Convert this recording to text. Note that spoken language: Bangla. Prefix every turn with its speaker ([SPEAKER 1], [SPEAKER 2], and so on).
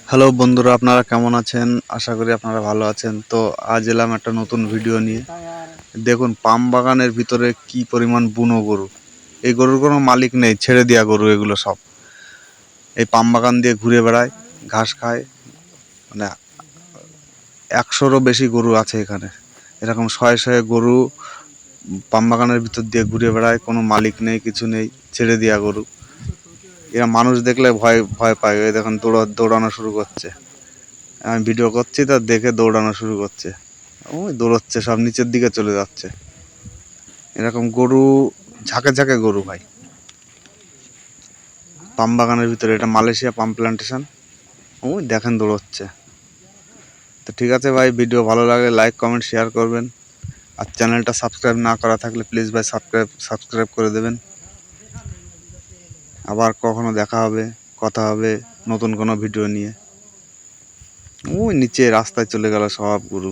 [SPEAKER 1] হ্যালো বন্ধুরা, আপনারা কেমন আছেন? আশা করি আপনারা ভালো আছেন। তো আজ এলাম একটা নতুন ভিডিও নিয়ে। দেখুন পাম বাগানের ভিতরে কি পরিমাণ বুনো গরু। এই গরুর কোনো মালিক নেই, ছেড়ে দেওয়া গরু এগুলো সব। এই পাম বাগান দিয়ে ঘুরে বেড়ায়, ঘাস খায়। মানে 100-রও বেশি গরু আছে এখানে। এরকম শয়ে শয়ে গরু পাম বাগানের ভিতর দিয়ে ঘুরে বেড়ায়, কোনো মালিক নেই, কিছু নেই, ছেড়ে দেওয়া গরু। এরা মানুষ দেখলে ভয় ভয় পায়। ওই দেখুন দৌড়ানো শুরু করছে। আমি ভিডিও করছি, তা দেখে দৌড়ানো শুরু করছে। ওই দৌড়চ্ছে, সব নিচের দিকে চলে যাচ্ছে। এরকম গরু ঝাঁকে ঝাঁকে গরু ভাই পাম বাগানের ভিতরে। এটা মালয়েশিয়া পাম প্ল্যান্টেশন। ওই দেখেন দৌড়চ্ছে। তো ঠিক আছে ভাই, ভিডিও ভালো লাগলে লাইক কমেন্ট শেয়ার করবেন। আর চ্যানেলটা সাবস্ক্রাইব না করা থাকলে প্লিজ ভাই সাবস্ক্রাইব করে দেবেন। আবার কখনো দেখা হবে, কথা হবে নতুন কোনো ভিডিও নিয়ে। ওই নিচে রাস্তায় চলে গেল সব গরু।